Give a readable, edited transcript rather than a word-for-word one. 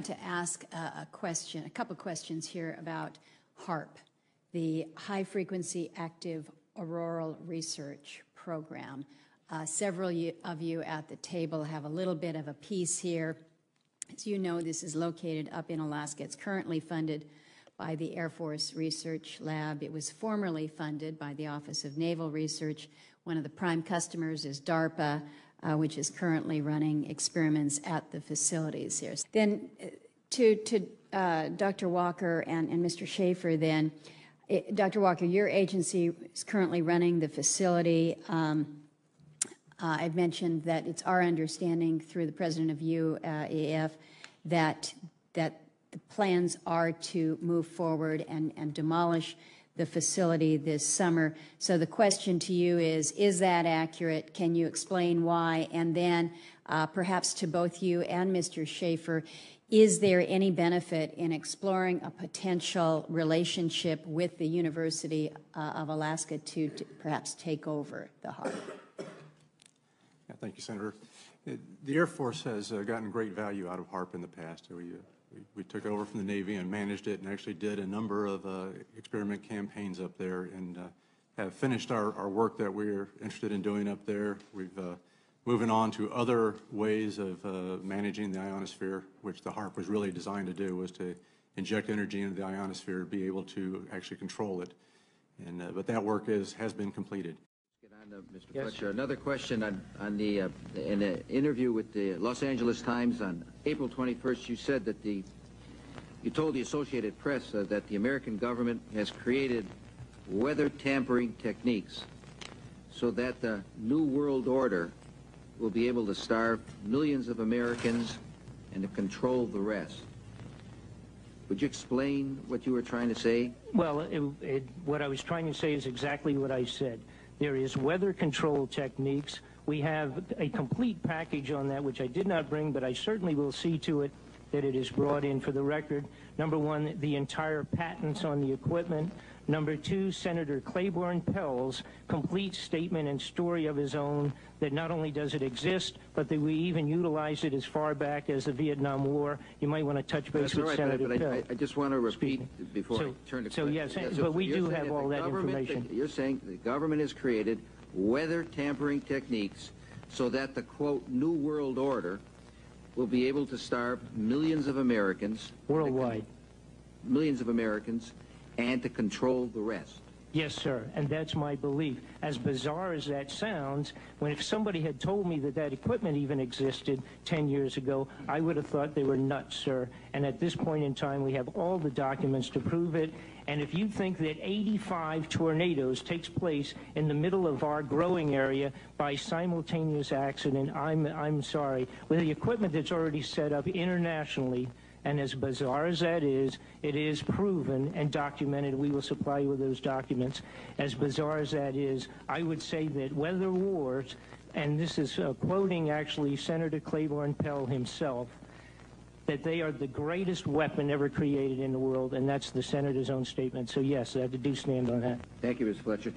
To ask a couple questions here about HAARP, the High Frequency Active Auroral Research Program. Several of you at the table have a little bit of a piece here. As you know, this is located up in Alaska. It's currently funded by the Air Force Research Lab. It was formerly funded by the Office of Naval Research. One of the prime customers is DARPA, which is currently running experiments at the facilities here. Then to Dr. Walker and Mr. Schaefer then, Dr. Walker, your agency is currently running the facility. I've mentioned that it's our understanding through the president of UAF that the plans are to move forward and demolish the facility this summer. So the question to you is that accurate? Can you explain why? And then perhaps to both you and Mr. Schaefer, is there any benefit in exploring a potential relationship with the University of Alaska to perhaps take over the HAARP? Yeah, thank you, Senator. The Air Force has gotten great value out of HAARP in the past. We took it over from the Navy and managed it and actually did a number of experiment campaigns up there and have finished our work that we're interested in doing up there. We've moving on to other ways of managing the ionosphere, which the HAARP was really designed to do, was to inject energy into the ionosphere, be able to actually control it. And but that work has been completed. Mr. Yes. Fletcher, another question in an interview with the Los Angeles Times on April 21st, you said that you told the Associated Press that the American government has created weather tampering techniques so that the New World Order will be able to starve millions of Americans and to control the rest. Would you explain what you were trying to say? Well, what I was trying to say is exactly what I said. There is weather control techniques. We have a complete package on that, which I did not bring, but I certainly will see to it that it is brought in for the record. Number one, the entire patents on the equipment. Number two, Senator Claiborne Pell's complete statement and story of his own that not only does it exist, but that we even utilized it as far back as the Vietnam War. You might want to touch base with Senator Pell. I just want to repeat before I turn to questions. Yes, but we do have all that information. You're saying the government has created weather tampering techniques so that the, quote, New World Order will be able to starve millions of Americans. Worldwide. Millions of Americans, and to control the rest. Yes, sir, and that's my belief. As bizarre as that sounds, if somebody had told me that that equipment even existed 10 years ago, I would have thought they were nuts, sir. And at this point in time, we have all the documents to prove it. And if you think that 85 tornadoes takes place in the middle of our growing area by simultaneous accident, I'm sorry. With the equipment that's already set up internationally, and as bizarre as that is, it is proven and documented. We will supply you with those documents. As bizarre as that is, I would say that weather wars, and this is quoting actually Senator Claiborne Pell himself, that they are the greatest weapon ever created in the world, and that's the Senator's own statement. So yes, I do stand on that. Thank you, Mr. Fletcher.